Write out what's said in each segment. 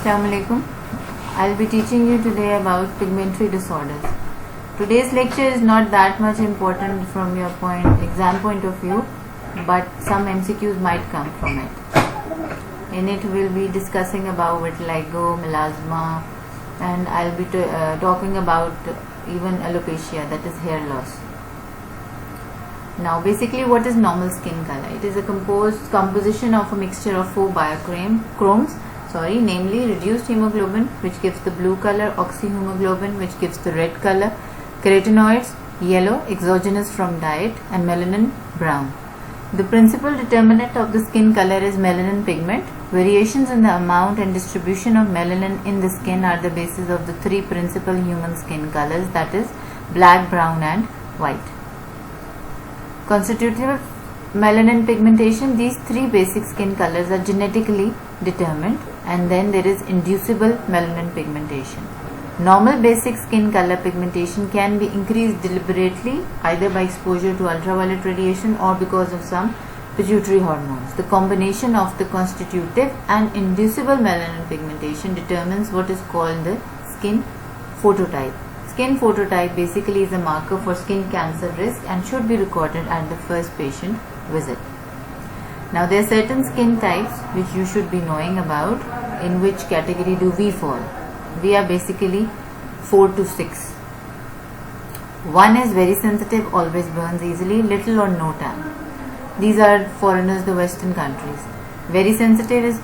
Assalamu alaikum. I'll be teaching you today about pigmentary disorders. Today's lecture is not that much important from your exam point of view, but some MCQs might come from it. In it we'll be discussing about vitiligo, melasma, and I'll be talking about even alopecia, that is hair loss. Now basically, what is normal skin color? It is a composition of a mixture of four biochromes, namely reduced hemoglobin, which gives the blue color, oxyhemoglobin, which gives the red color, carotenoids, yellow, exogenous from diet, and melanin, brown. The principal determinant of the skin color is melanin pigment. Variations in the amount and distribution of melanin in the skin are the basis of the three principal human skin colors, that is black, brown, and white. Constitutive melanin pigmentation, these three basic skin colors are genetically determined, and then there is inducible melanin pigmentation. Normal basic skin color pigmentation can be increased deliberately either by exposure to ultraviolet radiation or because of some pituitary hormones. The combination of the constitutive and inducible melanin pigmentation determines what is called the skin phototype. Skin phototype basically is a marker for skin cancer risk and should be recorded at the first patient visit. Now there are certain skin types which you should be knowing about. In which category do we fall? We are basically 4 to 6. 1 is very sensitive, always burns easily, little or no tan. These are foreigners, the Western countries. Very sensitive is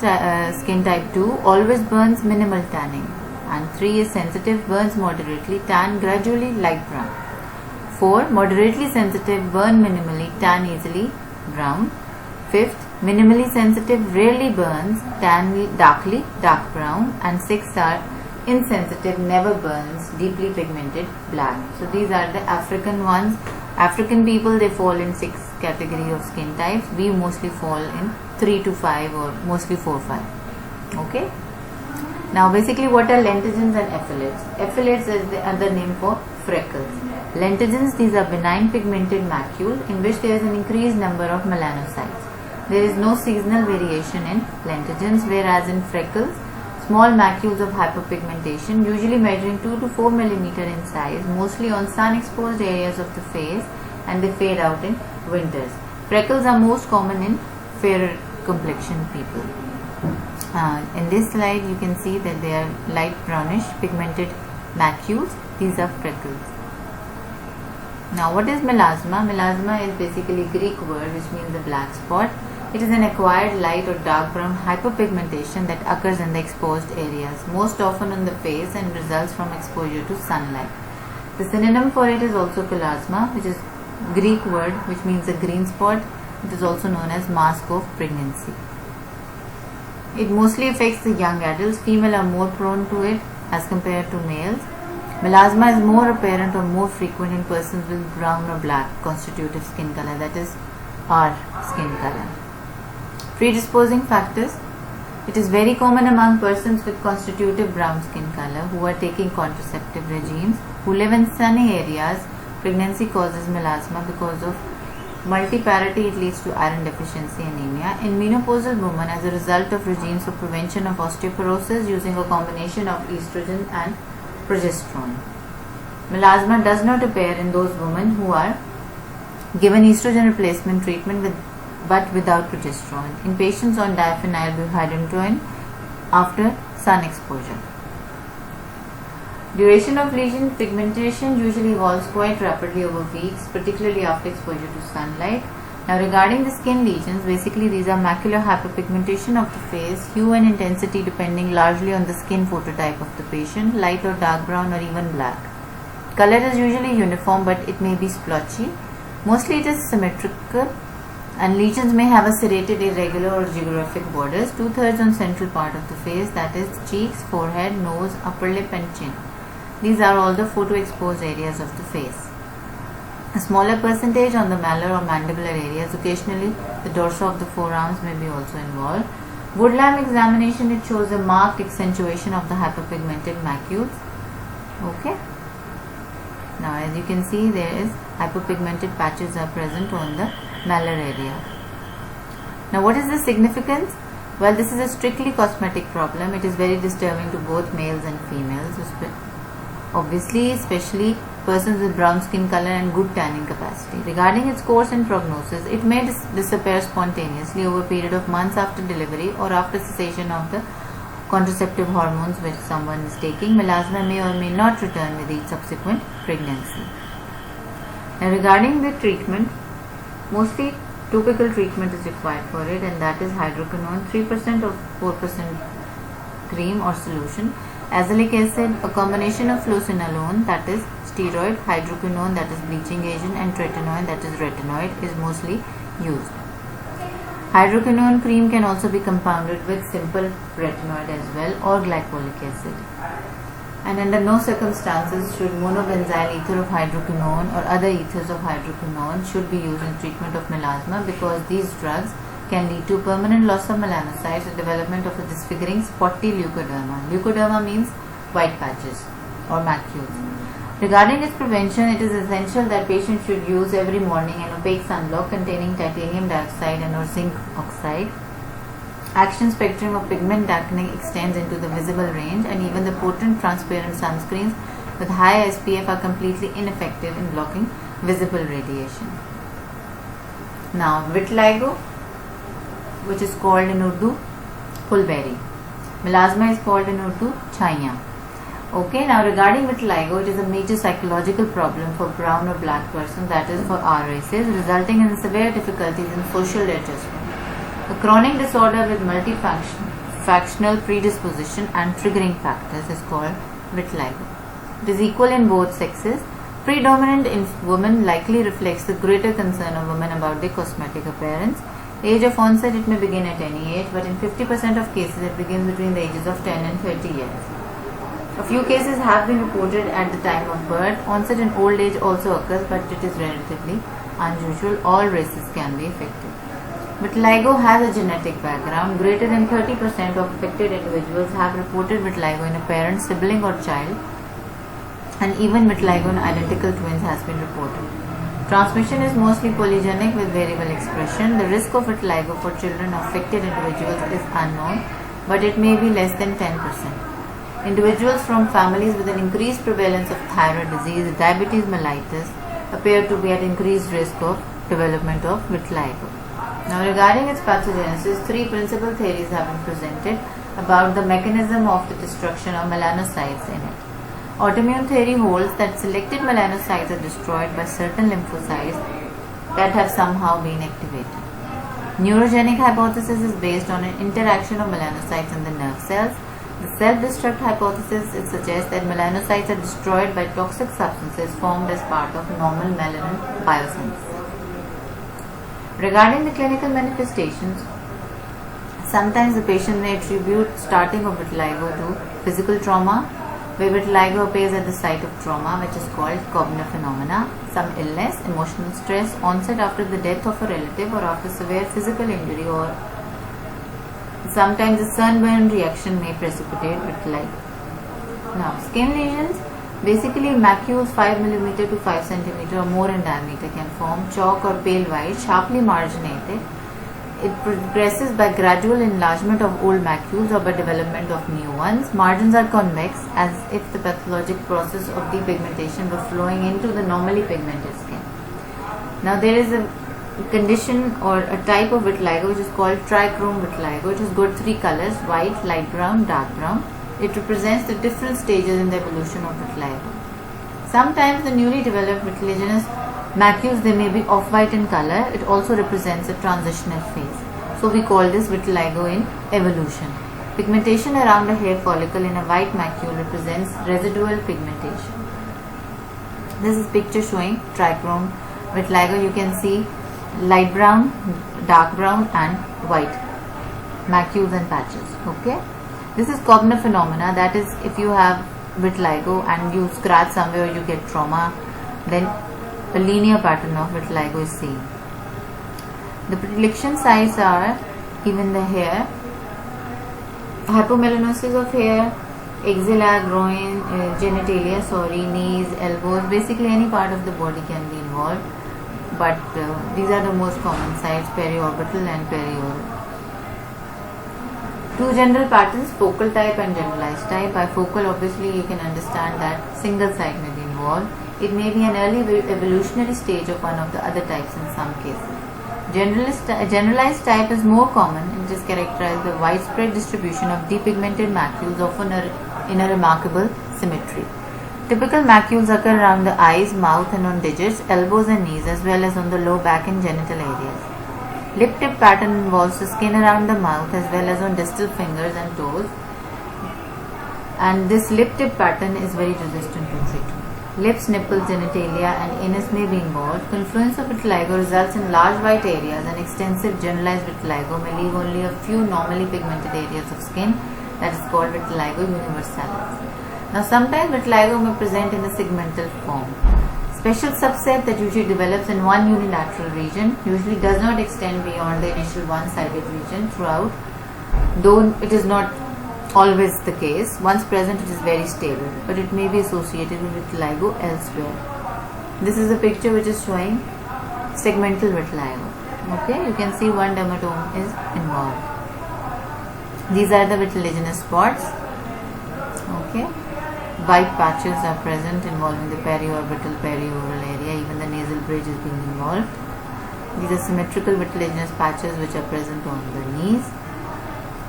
skin type 2, always burns, minimal tanning. And 3 is sensitive, burns moderately, tan gradually, light brown. 4, moderately sensitive, burn minimally, tan easily, brown. 5th, minimally sensitive, rarely burns, tan darkly, dark brown. And 6 are insensitive, never burns, deeply pigmented, black. So these are the African ones. African people, they fall in 6 category of skin types. We mostly fall in 3 to 5 or mostly 4 5. Okay. Now basically, what are lentigines and ephthalates? Ephthalates is the other name for freckles. Lentigines, these are benign pigmented macules in which there is an increased number of melanocytes. There is no seasonal variation in lentigines, whereas in freckles, small macules of hyperpigmentation, usually measuring 2 to 4 mm in size, mostly on sun-exposed areas of the face, and they fade out in winters. Freckles are most common in fairer complexion people. In this slide, you can see that they are light brownish pigmented macules. These are freckles. Now, what is melasma? Melasma is basically a Greek word which means the black spot. It is an acquired light or dark brown hyperpigmentation that occurs in the exposed areas, most often on the face, and results from exposure to sunlight. The synonym for it is also chloasma, which is Greek word which means a green spot. It is also known as mask of pregnancy. It mostly affects the young adults. Females are more prone to it as compared to males. Melasma is more apparent or more frequent in persons with brown or black constitutive skin color, that is our skin color. Predisposing factors. It is very common among persons with constitutive brown skin color who are taking contraceptive regimes, who live in sunny areas. Pregnancy causes melasma because of multiparity. It leads to iron deficiency anemia. In menopausal women, as a result of regimes for prevention of osteoporosis using a combination of estrogen and progesterone. Melasma does not appear in those women who are given estrogen replacement treatment but without progesterone. In patients on diphenylbutadiene after sun exposure. Duration of lesion pigmentation usually evolves quite rapidly over weeks, particularly after exposure to sunlight. Now regarding the skin lesions, basically these are macular hyperpigmentation of the face, hue and intensity depending largely on the skin phototype of the patient, light or dark brown or even black. Color is usually uniform, but it may be splotchy. Mostly it is symmetrical, and lesions may have a serrated, irregular or geographic borders, 2/3 on central part of the face, that is cheeks, forehead, nose, upper lip and chin. These are all the photo-exposed areas of the face. A smaller percentage on the malar or mandibular areas. Occasionally, the dorso of the forearms may be also involved. Woodlamp examination, it shows a marked accentuation of the hyperpigmented macules. Okay. Now, as you can see, there is hyperpigmented patches are present on the malar area. Now, what is the significance? While this is a strictly cosmetic problem, it is very disturbing to both males and females, obviously, especially persons with brown skin color and good tanning capacity. Regarding its course and prognosis, it may disappear spontaneously over a period of months after delivery or after cessation of the contraceptive hormones which someone is taking. Melasma may or may not return with each subsequent pregnancy. Now, regarding the treatment, mostly topical treatment is required for it, and that is hydroquinone 3% or 4% cream or solution, azelaic acid, a combination of fluocinolone, that is steroid, hydroquinone, that is bleaching agent, and tretinoin, that is retinoid, is mostly used. Hydroquinone cream can also be compounded with simple retinoid as well, or glycolic acid. And under no circumstances should monobenzyl ether of hydroquinone or other ethers of hydroquinone should be used in treatment of melasma, because these drugs can lead to permanent loss of melanocytes and development of a disfiguring spotty leukoderma. Leukoderma means white patches or macules. Regarding its prevention, it is essential that patients should use every morning an opaque sunblock containing titanium dioxide and or zinc oxide. Action spectrum of pigment darkening extends into the visible range, and even the potent transparent sunscreens with high SPF are completely ineffective in blocking visible radiation. Now, vitiligo, which is called in Urdu pulberry. Melasma is called in Urdu chaiya. Okay, now regarding vitiligo, it is a major psychological problem for brown or black persons, that is for our races, resulting in severe difficulties in social adjustment. A chronic disorder with multifactional predisposition and triggering factors is called vitiligo. It is equal in both sexes. Predominant in women likely reflects the greater concern of women about their cosmetic appearance. Age of onset, it may begin at any age, but in 50% of cases it begins between the ages of 10 and 30 years. A few cases have been reported at the time of birth. Onset in old age also occurs, but it is relatively unusual. All races can be affected. Vitiligo has a genetic background. Greater than 30% of affected individuals have reported vitiligo in a parent, sibling or child, and even vitiligo in identical twins has been reported. Transmission is mostly polygenic with variable expression. The risk of vitiligo for children of affected individuals is unknown, but it may be less than 10%. Individuals from families with an increased prevalence of thyroid disease, diabetes mellitus, appear to be at increased risk of development of vitiligo. Now, regarding its pathogenesis, three principal theories have been presented about the mechanism of the destruction of melanocytes in it. Autoimmune theory holds that selected melanocytes are destroyed by certain lymphocytes that have somehow been activated. Neurogenic hypothesis is based on an interaction of melanocytes and the nerve cells. The self-destruct hypothesis, it suggests that melanocytes are destroyed by toxic substances formed as part of normal melanin biosynthesis. Regarding the clinical manifestations, sometimes the patient may attribute starting of vitiligo to physical trauma, where vitiligo appears at the site of trauma, which is called Koebner phenomena, some illness, emotional stress, onset after the death of a relative or after severe physical injury, or sometimes a sunburn reaction may precipitate vitiligo. Now, skin lesions, basically macules 5 mm to 5 cm or more in diameter can form, chalk or pale white, sharply marginated. It progresses by gradual enlargement of old macules or by development of new ones. Margins are convex, as if the pathologic process of depigmentation were flowing into the normally pigmented skin. Now, there is a condition or a type of vitiligo which is called trichrome vitiligo. It has got three colors: white, light brown, dark brown. It represents the different stages in the evolution of vitiligo. Sometimes the newly developed vitiliginous macules, they may be off-white in color. It also represents a transitional phase. So we call this vitiligo in evolution. Pigmentation around a hair follicle in a white macule represents residual pigmentation. This is picture showing trichrome vitiligo. You can see light brown, dark brown and white macules and patches. Okay. This is Koebner phenomena, that is, if you have vitiligo and you scratch somewhere or you get trauma, then a linear pattern of vitiligo is seen. The predilection sites are even the hair, hypomelanosis of hair, axilla, groin, genitalia, knees, elbows, basically any part of the body can be involved, but these are the most common sites: periorbital and perioral. Two general patterns, focal type and generalized type. By focal, obviously you can understand that single site may be involved. It may be an early evolutionary stage of one of the other types in some cases. Generalized type is more common and it is characterized by widespread distribution of depigmented macules, often in a remarkable symmetry. Typical macules occur around the eyes, mouth and on digits, elbows and knees, as well as on the low back and genital areas. Lip tip pattern involves the skin around the mouth as well as on distal fingers and toes, and this lip tip pattern is very resistant to treatment. Lips, nipples, genitalia and anus may be involved. Confluence of vitiligo results in large white areas, and extensive generalized vitiligo may leave only a few normally pigmented areas of skin, that is called vitiligo universalis. Now sometimes vitiligo may present in a segmental form. Special subset that usually develops in one unilateral region usually does not extend beyond the initial one-sided region throughout, though it is not always the case. Once present, it is very stable, but it may be associated with vitiligo elsewhere. This is a picture which is showing segmental vitiligo. Okay, you can see one dermatome is involved. These are the vitiliginosus spots. Okay. White patches are present involving the periorbital, perioral area, even the nasal bridge is being involved. These are symmetrical vitiliginous patches which are present on the knees.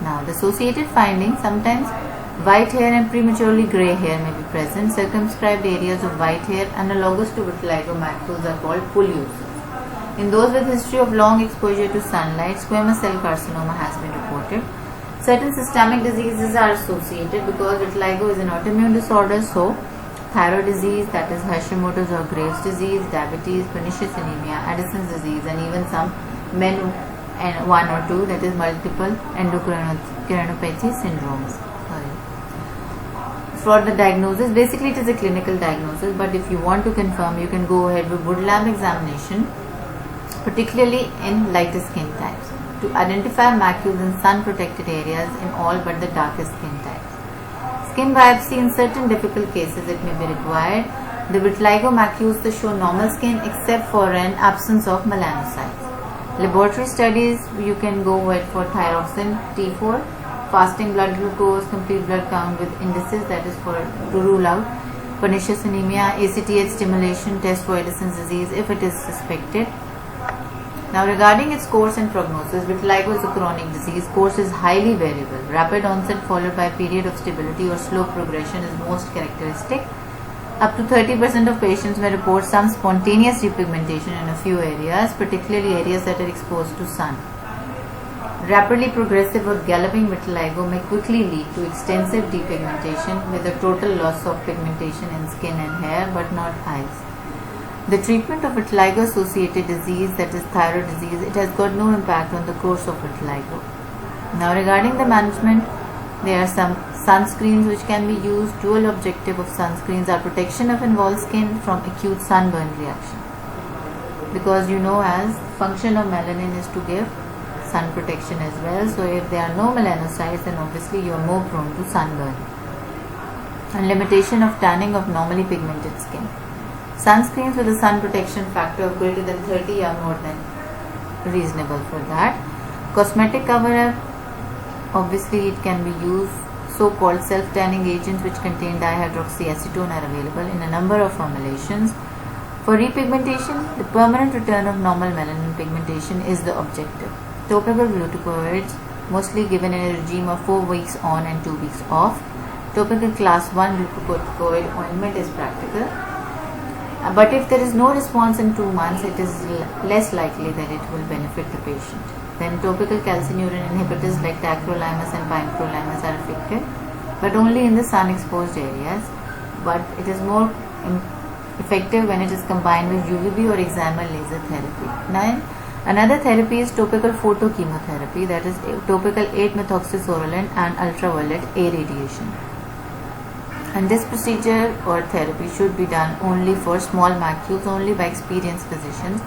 Now the associated findings, sometimes white hair and prematurely grey hair may be present. Circumscribed areas of white hair analogous to vitiligo macules are called pulluses. In those with history of long exposure to sunlight, squamous cell carcinoma has been reported. Certain systemic diseases are associated because vitiligo is an autoimmune disorder, so thyroid disease, that is Hashimoto's or Graves' disease, diabetes, pernicious anemia, Addison's disease, and even some men and one or two, that is multiple endocrinopathy syndromes. For the diagnosis, basically it is a clinical diagnosis, but if you want to confirm, you can go ahead with Wood lab examination, particularly in lighter skin types, to identify macules in sun-protected areas in all but the darkest skin types. Skin biopsy in certain difficult cases it may be required. The vitiligo macules show normal skin except for an absence of melanocytes. Laboratory studies, you can go ahead for thyroxine T4, fasting blood glucose, complete blood count with indices, that is to rule out pernicious anemia, ACTH stimulation, test for Addison's disease if it is suspected. Now regarding its course and prognosis, vitiligo is a chronic disease. Course is highly variable. Rapid onset followed by a period of stability or slow progression is most characteristic. Up to 30% of patients may report some spontaneous repigmentation in a few areas, particularly areas that are exposed to sun. Rapidly progressive or galloping vitiligo may quickly lead to extensive depigmentation with a total loss of pigmentation in skin and hair, but not eyes. The treatment of vitiligo associated disease, that is thyroid disease, it has got no impact on the course of vitiligo. Now regarding the management, there are some sunscreens which can be used. Dual objective of sunscreens are protection of involved skin from acute sunburn reaction, because you know as function of melanin is to give sun protection as well. So if there are no melanocytes, then obviously you are more prone to sunburn. And limitation of tanning of normally pigmented skin. Sunscreens with a sun protection factor of greater than 30 are more than reasonable for that. Cosmetic cover-up, obviously it can be used. So-called self-tanning agents which contain dihydroxyacetone are available in a number of formulations. For repigmentation, the permanent return of normal melanin pigmentation is the objective. Topical glucocorticoids, mostly given in a regime of 4 weeks on and 2 weeks off. Topical class 1 glucocorticoid ointment is practical. But if there is no response in 2 months, it is less likely that it will benefit the patient. Then topical calcineurin inhibitors like tacrolimus and pimecrolimus are effective, but only in the sun-exposed areas. But it is more effective when it is combined with UVB or excimer laser therapy. Now, another therapy is topical photochemotherapy, that is topical 8-methoxysorolin and ultraviolet A radiation. And this procedure or therapy should be done only for small macules, only by experienced physicians,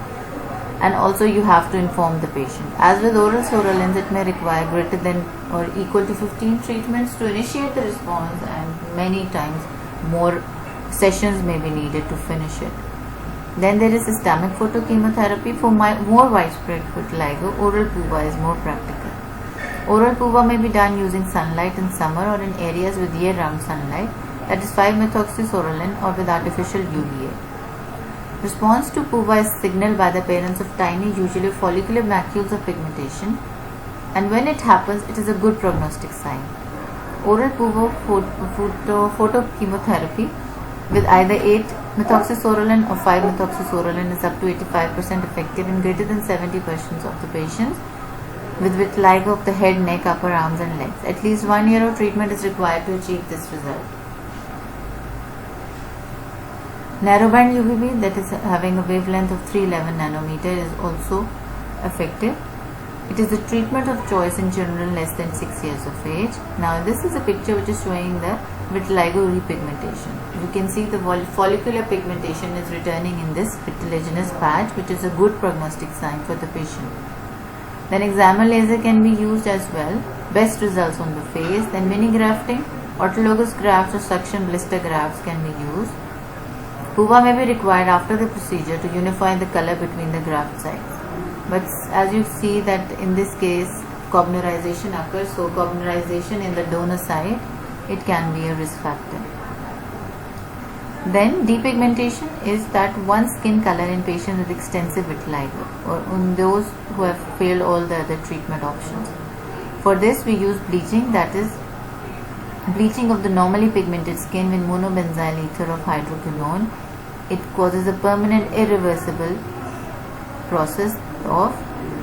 and also you have to inform the patient. As with oral sorolins, it may require greater than or equal to 15 treatments to initiate the response, and many times more sessions may be needed to finish it. Then there is systemic photochemotherapy. For more widespread vitiligo, oral PUVA is more practical. Oral PUVA may be done using sunlight in summer or in areas with year-round sunlight, that is 5-methoxysorolin, or with artificial UVA. Response to PUVA is signaled by the appearance of tiny, usually follicular macules of pigmentation, and when it happens, it is a good prognostic sign. Oral PUVA photochemotherapy with either 8-methoxysorolin or 5-methoxysorolin is up to 85% effective in greater than 70% of the patients with vitiligo of the head, neck, upper arms and legs. At least 1 year of treatment is required to achieve this result. Narrowband UVB, that is having a wavelength of 311 nanometer, is also effective. It is the treatment of choice in children less than 6 years of age. Now this is a picture which is showing the vitiligo repigmentation. You can see the follicular pigmentation is returning in this vitillaginous patch, which is a good prognostic sign for the patient. Then examer laser can be used as well. Best results on the face. Then mini grafting, autologous grafts or suction blister grafts can be used. PUVA may be required after the procedure to unify the color between the graft sites. But as you see that in this case cognerization occurs, so cognerization in the donor side, it can be a risk factor. Then depigmentation is that one skin color in patients with extensive vitiligo or in those who have failed all the other treatment options. For this we use bleaching, that is bleaching of the normally pigmented skin with monobenzyl ether of hydroquinone. It causes a permanent irreversible process of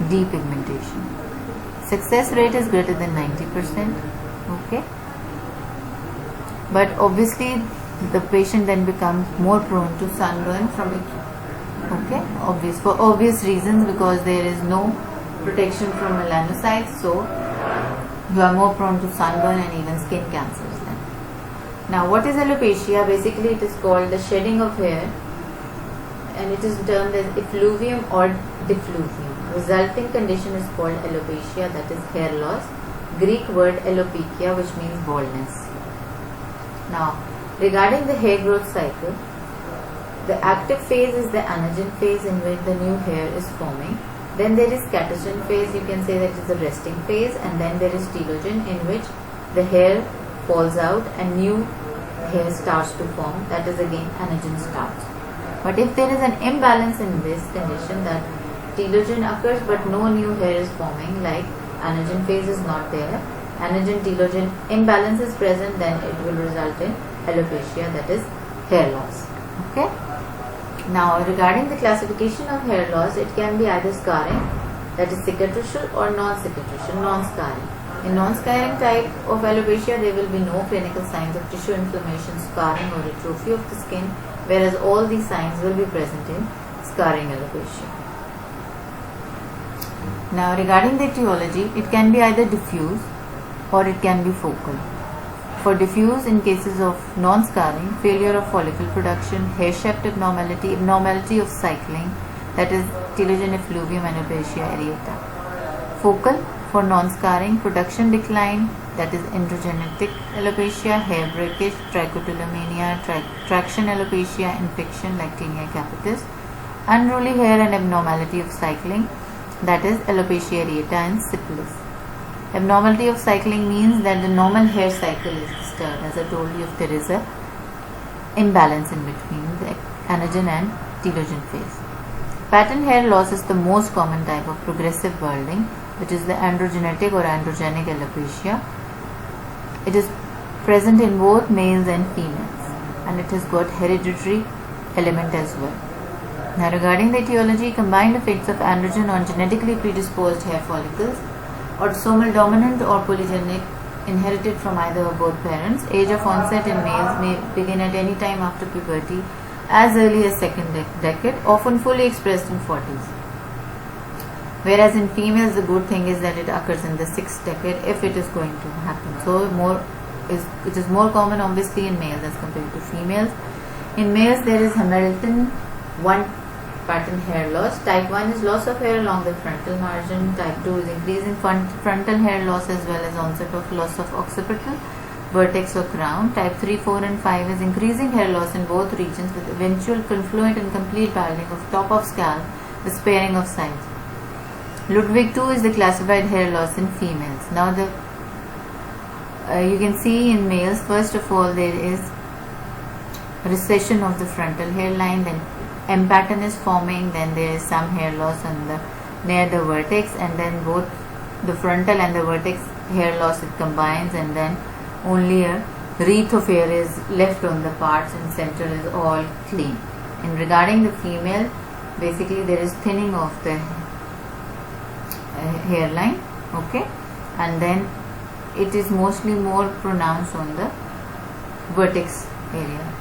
depigmentation. Success rate is greater than 90%. Okay, but obviously the patient then becomes more prone to sunburn from it. Okay, for obvious reasons, because there is no protection from melanocytes, so you are more prone to sunburn and even skin cancers then. Now what is alopecia? Basically it is called the shedding of hair, and it is termed as effluvium or diffluvium. Resulting condition is called alopecia, that is hair loss. Greek word alopecia, which means baldness. Now regarding the hair growth cycle, the active phase is the anagen phase in which the new hair is forming. Then there is catagen phase, you can say that is the resting phase, and then there is telogen in which the hair falls out and new hair starts to form, that is again anagen starts. But if there is an imbalance in this condition, that telogen occurs but no new hair is forming, like anagen phase is not there, anagen telogen imbalance is present, then it will result in alopecia, that is hair loss. Okay. Now regarding the classification of hair loss, it can be either scarring, that is cicatricial, or non-cicatricial, non-scarring. In non-scarring type of alopecia, there will be no clinical signs of tissue inflammation, scarring or atrophy of the skin, whereas all these signs will be present in scarring alopecia. Now regarding the etiology, it can be either diffuse or it can be focal. For diffuse, in cases of non-scarring, failure of follicle production, hair shaft abnormality, abnormality of cycling, that is telogen effluvium and alopecia areata. Focal, for non-scarring, production decline, that is androgenetic alopecia, hair breakage, trichotillomania, traction alopecia, infection like tinea capitis, unruly hair and abnormality of cycling, that is alopecia areata and syphilis. Abnormality of cycling means that the normal hair cycle is disturbed. As I told you, if there is a imbalance in between the anagen and telogen phase. Pattern hair loss is the most common type of progressive balding, which is the androgenetic or androgenic alopecia. It is present in both males and females, and it has got hereditary element as well. Now regarding the etiology, combined effects of androgen on genetically predisposed hair follicles, autosomal dominant or polygenic, inherited from either or both parents. Age of onset in males may begin at any time after puberty, as early as second decade, often fully expressed in 40s. Whereas in females, the good thing is that it occurs in the 6th decade if it is going to happen. So it is more common obviously in males as compared to females. In males, there is Hamilton 1 pattern hair loss. Type 1 is loss of hair along the frontal margin. Type 2 is increase in frontal hair loss as well as onset of loss of occipital, vertex or crown. Type 3, 4 and 5 is increasing hair loss in both regions with eventual confluent and complete balding of top of scalp with sparing of sides. Ludwig II is the classified hair loss in females. Now you can see in males, first of all, there is recession of the frontal hairline, then M pattern is forming, then there is some hair loss near the vertex, and then both the frontal and the vertex hair loss, it combines, and then only a wreath of hair is left on the parts, and center is all clean. And regarding the female, basically there is thinning of the hairline, okay, and then it is mostly more pronounced on the vertex area.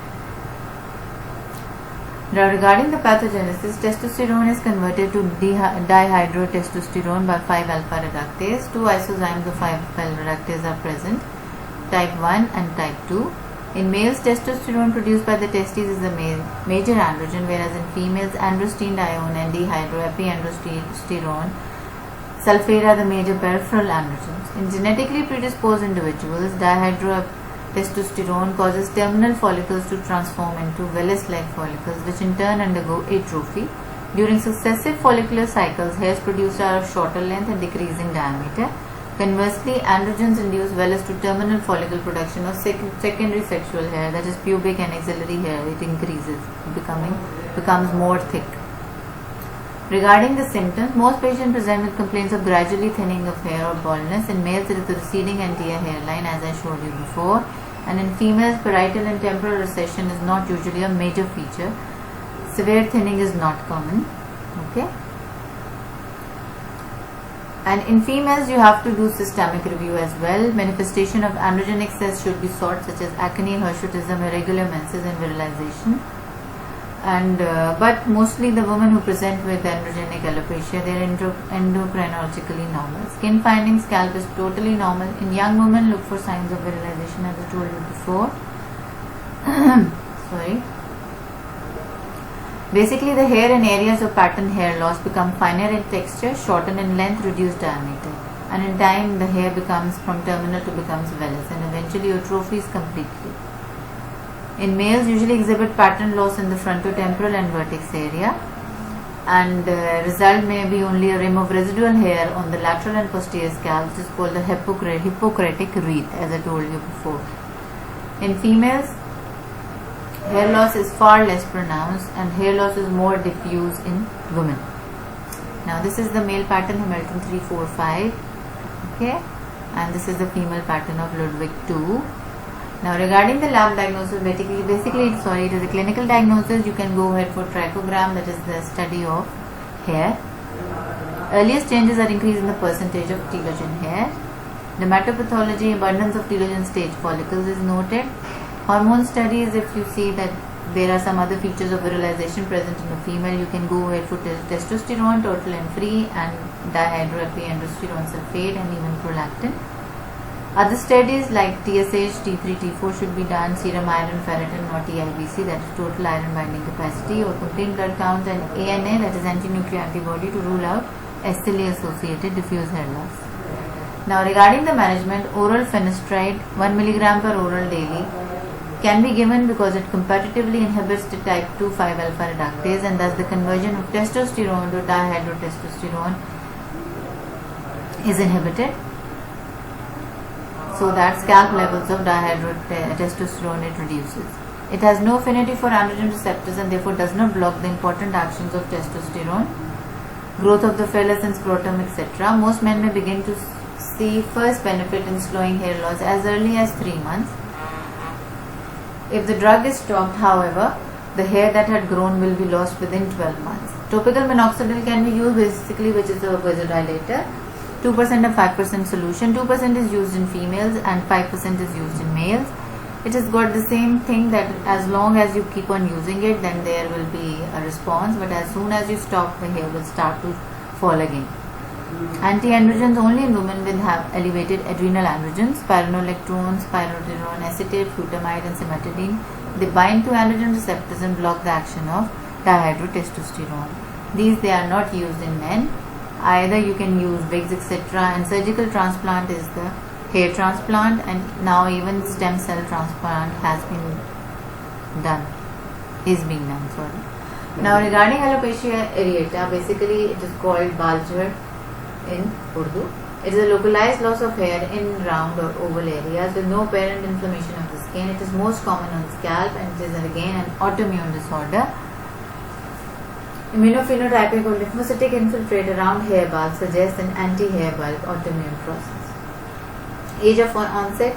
Now regarding the pathogenesis, testosterone is converted to dihydrotestosterone by 5-alpha reductase. Two isozymes of 5-alpha reductase are present, type 1 and type 2. In males, testosterone produced by the testes is the major androgen, whereas in females, androstenedione and dihydroepiandrosterone sulfate are the major peripheral androgens. In genetically predisposed individuals, dihydrotestosterone causes terminal follicles to transform into vellus-like follicles, which in turn undergo atrophy. During successive follicular cycles, hairs produced are of shorter length and decreasing diameter. Conversely, androgens induce vellus to terminal follicle production of secondary sexual hair, that is pubic and axillary hair. It increases, becomes more thick. Regarding the symptoms, most patients present with complaints of gradually thinning of hair or baldness. In males, it is the receding anterior hairline, as I showed you before, and in females, parietal and temporal recession is not usually a major feature. Severe thinning is not common. Okay. And in females, you have to do systemic review as well. Manifestation of androgen excess should be sought, such as acne, hirsutism, irregular menses, and virilization. And but mostly the women who present with androgenic alopecia, they are endocrinologically normal. Skin finding, scalp is totally normal. In young women, look for signs of virilization, as I told you before. Sorry. Basically, the hair in areas of pattern hair loss become finer in texture, shorten in length, reduce diameter, and in time the hair becomes from terminal to becomes vellus, and eventually atrophies completely. In males, usually exhibit pattern loss in the frontotemporal and vertex area, and result may be only a rim of residual hair on the lateral and posterior scalp, which is called the Hippocratic wreath, as I told you before. In females, hair loss is far less pronounced, and hair loss is more diffuse in women. Now this is the male pattern, Hamilton 3, 4, 5, okay, and this is the female pattern of Ludwig II. Now regarding the lab diagnosis, basically it is a clinical diagnosis. You can go ahead for trichogram, that is the study of hair. Earliest changes are increase in the percentage of telogen hair. Dermatopathology, abundance of telogen stage follicles is noted. Hormone studies, if you see that there are some other features of virilization present in a female, you can go ahead for testosterone, total and free, and dihydroepiandrosterone sulfate, and even prolactin. Other studies like TSH, T3, T4 should be done, serum iron, ferritin, or TIBC, that is total iron binding capacity, or complete blood count, and ANA, that is anti-nuclear antibody, to rule out SLA associated diffuse hair loss. Now regarding the management, oral finasteride 1 mg per oral daily can be given because it competitively inhibits the type 2 5-alpha reductase, and thus the conversion of testosterone to dihydrotestosterone is inhibited, so that scalp levels of dihydrotestosterone it reduces. It has no affinity for androgen receptors and therefore does not block the important actions of testosterone, growth of the phallus and scrotum, etc. Most men may begin to see first benefit in slowing hair loss as early as 3 months. If the drug is stopped, however, the hair that had grown will be lost within 12 months. Topical minoxidil can be used, basically, which is a vasodilator. 2% of 5% solution. 2% is used in females and 5% is used in males. It has got the same thing, that as long as you keep on using it, then there will be a response, but as soon as you stop, the hair will start to fall again. Anti-androgens only in women will have elevated adrenal androgens, spironolactone, spironolactone, acetate, flutamide, and cimetidine. They bind to androgen receptors and block the action of dihydrotestosterone. These, they are not used in men. Either you can use wigs, etc., and surgical transplant is the hair transplant, and now even stem cell transplant has been done, is being done, sorry. Now regarding alopecia areata, basically it is called Balger in Urdu. It is a localized loss of hair in round or oval areas with no apparent inflammation of the skin. It is most common on scalp and it is again an autoimmune disorder. Immunophenotypic or lymphocytic infiltrate around hair bulb suggests an anti-hair bulb autoimmune process. Age of onset: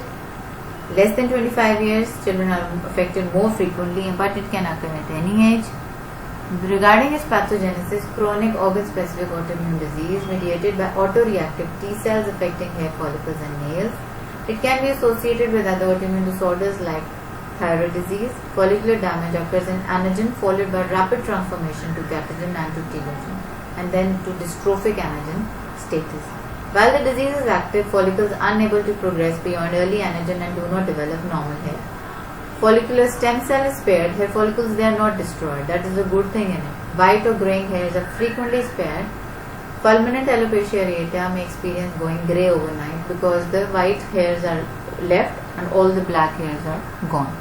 less than 25 years. Children are affected more frequently, but it can occur at any age. Regarding its pathogenesis, chronic organ-specific autoimmune disease mediated by autoreactive T cells affecting hair follicles and nails. It can be associated with other autoimmune disorders like thyroid disease. Follicular damage occurs in anagen followed by rapid transformation to catagen and to telogen, and then to dystrophic anagen status. While the disease is active, follicles are unable to progress beyond early anagen and do not develop normal hair. Follicular stem cell is spared. Hair follicles, they are not destroyed. That is a good thing in it. White or graying hairs are frequently spared. Fulminant alopecia areata may experience going grey overnight because the white hairs are left and all the black hairs are gone.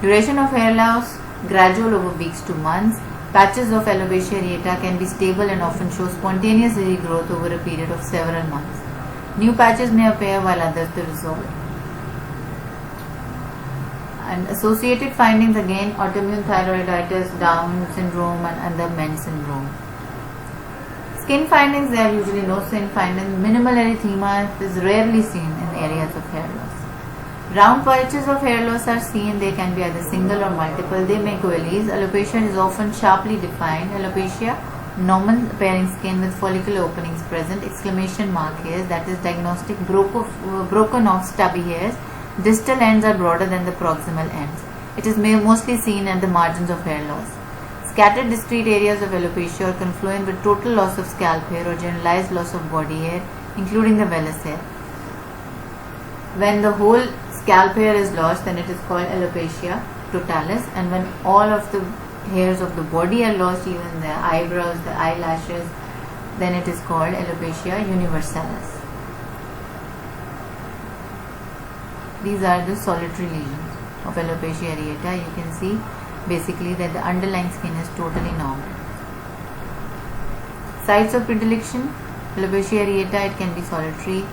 Duration of hair loss: gradual over weeks to months. Patches of alopecia areata can be stable and often show spontaneous regrowth over a period of several months. New patches may appear while others resolve. And associated findings again: autoimmune thyroiditis, Down syndrome and Underman syndrome. Skin findings: there are usually no skin findings. Minimal erythema is rarely seen in areas of hair loss. Round patches of hair loss are seen. They can be either single or multiple. They may coalesce. Alopecia is often sharply defined. Alopecia: normal appearing skin with follicular openings present. Exclamation mark hairs, that is diagnostic. Broken off stubby hairs. Distal ends are broader than the proximal ends. It is mostly seen at the margins of hair loss. Scattered discrete areas of alopecia or confluent with total loss of scalp hair or generalized loss of body hair, including the vellus hair. When the whole scalp hair is lost, then it is called alopecia totalis, and when all of the hairs of the body are lost, even the eyebrows, the eyelashes, then it is called alopecia universalis. These are the solitary lesions of alopecia areata. You can see basically that the underlying skin is totally normal. Sites of predilection: alopecia areata, it can be solitary.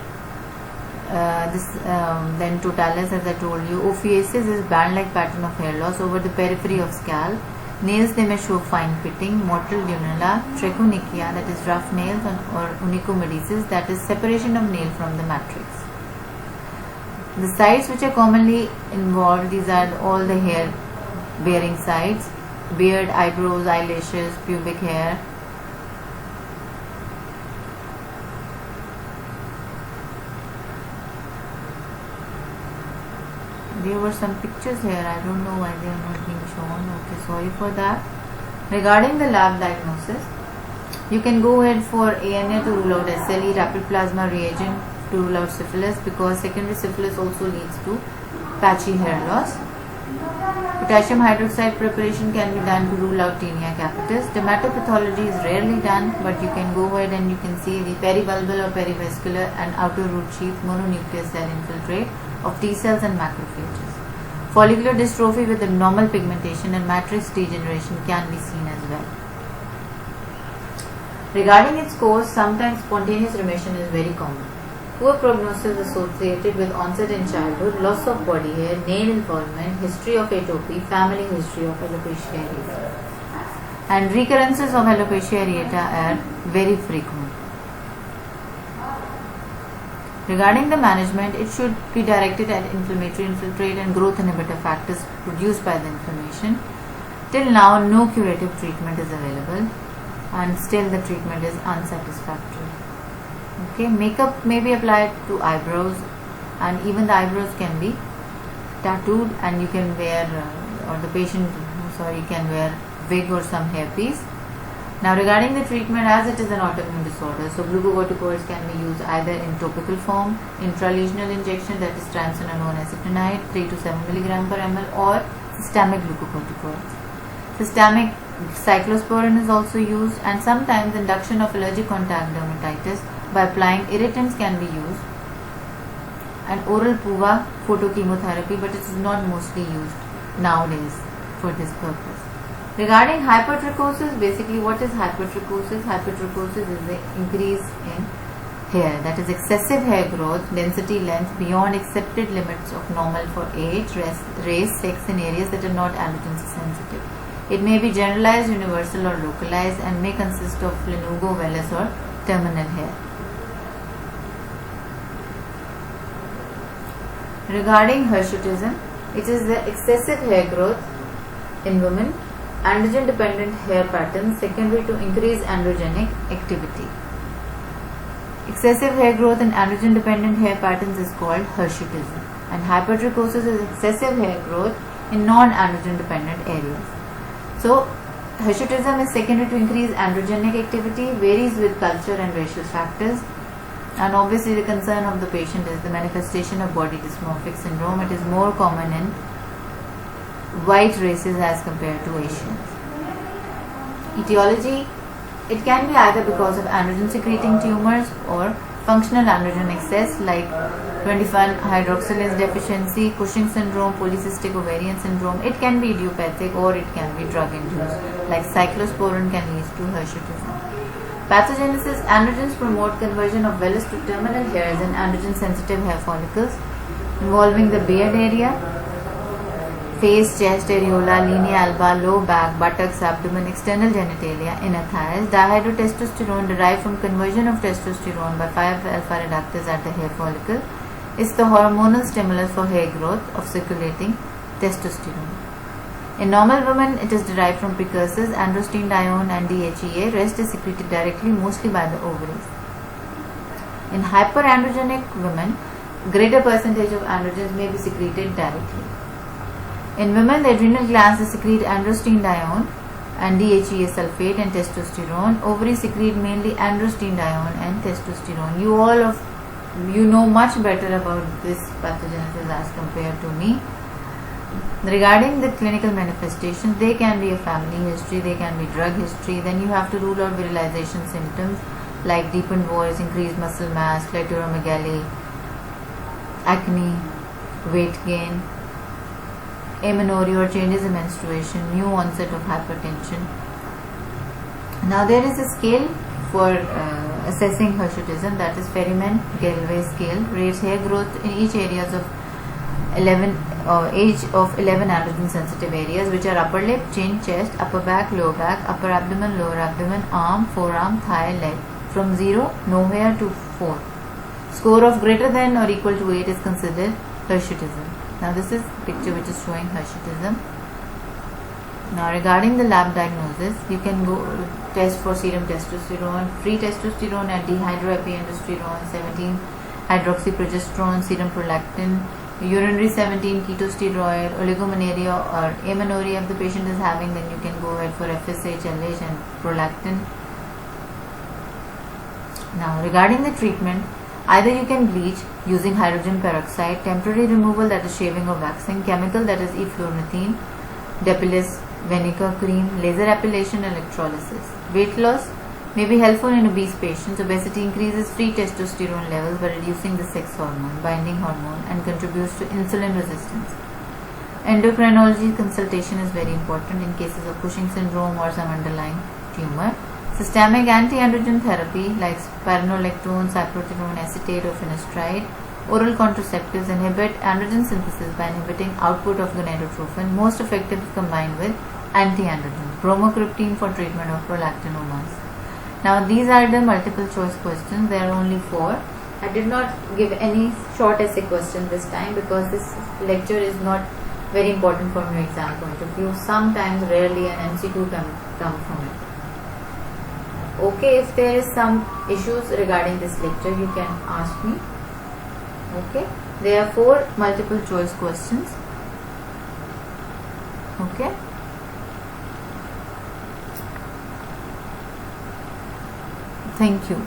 Then totalis, as I told you. Ophiasis is band-like pattern of hair loss over the periphery of scalp. Nails, they may show fine pitting. Motile lunula. Trichonychia, that is rough nails, or onychomedicis, that is separation of nail from the matrix. The sites which are commonly involved, these are all the hair bearing sites: beard, eyebrows, eyelashes, pubic hair. There were some pictures here. I don't know why they are not being shown. Okay, sorry for that. Regarding the lab diagnosis, you can go ahead for ANA to rule out SLE, rapid plasma reagent to rule out syphilis, because secondary syphilis also leads to patchy hair loss. Potassium hydroxide preparation can be done to rule out tinea capitis. Dermatopathology is rarely done, but you can go ahead and you can see the peribulbal or perivascular and outer root sheath mononuclear cell infiltrate of T cells and macrophages. Follicular dystrophy with abnormal pigmentation and matrix degeneration can be seen as well. Regarding its cause, sometimes spontaneous remission is very common. Poor prognosis associated with onset in childhood, loss of body hair, nail involvement, history of atopy, family history of alopecia areata. And recurrences of alopecia areata are very frequent. Regarding the management, it should be directed at inflammatory infiltrate and growth inhibitor factors produced by the inflammation. Till now, no curative treatment is available, and still the treatment is unsatisfactory. Okay, makeup may be applied to eyebrows, and even the eyebrows can be tattooed, and you can wear, or the patient, can wear wig or some hairpiece. Now, regarding the treatment, as it is an autoimmune disorder, so glucocorticoids can be used either in topical form, intralesional injection, that is triamcinolone acetonide 3 to 7 mg per ml, or systemic glucocorticoids. Systemic cyclosporin is also used, and sometimes induction of allergic contact dermatitis by applying irritants can be used, and oral PUVA photochemotherapy, but it is not mostly used nowadays for this purpose. Regarding hypertrichosis, basically what is hypertrichosis? Hypertrichosis is the increase in hair, that is excessive hair growth, density, length beyond accepted limits of normal for age, race, sex in areas that are not androgen sensitive. It may be generalized, universal or localized and may consist of lanugo, vellus or terminal hair. Regarding hirsutism, it is the excessive hair growth in women, androgen dependent hair patterns secondary to increased androgenic activity. Excessive hair growth in androgen dependent hair patterns is called hirsutism, and hypertrichosis is excessive hair growth in non-androgen dependent areas. So hirsutism is secondary to increased androgenic activity, varies with culture and racial factors, and obviously the concern of the patient is the manifestation of body dysmorphic syndrome. It is more common in white races as compared to Asians. Etiology, it can be either because of androgen secreting tumors or functional androgen excess like 21 hydroxylase deficiency, Cushing syndrome, polycystic ovarian syndrome. It can be idiopathic or it can be drug induced like cyclosporin can lead to hirsutism. Pathogenesis, androgens promote conversion of vellus to terminal hairs in androgen sensitive hair follicles involving the beard area, face, chest, areola, linea alba, low back, buttocks, abdomen, external genitalia, inner thighs. Dihydrotestosterone derived from conversion of testosterone by 5-alpha reductase at the hair follicle is the hormonal stimulus for hair growth of circulating testosterone. In normal women, it is derived from precursors androstenedione and DHEA. Rest is secreted directly, mostly by the ovaries. In hyperandrogenic women, greater percentage of androgens may be secreted directly. In women, the adrenal glands secrete androstenedione and DHEA sulfate and testosterone. Ovaries secrete mainly androstenedione and testosterone. You know much better about this pathogenesis as compared to me. Regarding the clinical manifestations, they can be a family history, they can be drug history. Then you have to rule out virilization symptoms like deepened voice, increased muscle mass, clitoromegaly, acne, weight gain, amenorrhea or changes in menstruation, new onset of hypertension. Now there is a scale for assessing hirsutism, that is Ferryman-Galway scale, rates hair growth in each areas of 11 androgen sensitive areas, which are upper lip, chin, chest, upper back, lower back, upper abdomen, lower abdomen, arm, forearm, thigh, leg. From 0, no hair, to 4. Score of greater than or equal to 8 is considered hirsutism. Now this is picture which is showing hirsutism. Now regarding the lab diagnosis, you can go test for serum testosterone, free testosterone and dehydroepiandrosterone, 17 hydroxyprogesterone, serum prolactin, urinary 17 ketosteroid, oligomenorrhea or amenorrhea if the patient is having, then you can go ahead for FSH, LH and prolactin. Now regarding the treatment, either you can bleach using hydrogen peroxide, temporary removal that is shaving or waxing, chemical that is efluornithine, Depilis vinegar cream, laser epilation, electrolysis. Weight loss may be helpful in obese patients. Obesity increases free testosterone levels by reducing the sex hormone, binding hormone, and contributes to insulin resistance. Endocrinology consultation is very important in cases of Cushing syndrome or some underlying tumor. Systemic anti-androgen therapy like spironolactone, cyproterone acetate or finasteride. Oral contraceptives inhibit androgen synthesis by inhibiting output of gonadotrophin, most effective combined with anti-androgen. Bromocriptine for treatment of prolactinomas. Now these are the multiple choice questions. There are only 4. I did not give any short essay question this time because this lecture is not very important from your exam point of view. Sometimes, rarely an MCQ can come from it. Okay, if there is some issues regarding this lecture, you can ask me. Okay, there are 4 multiple choice questions. Okay. Thank you.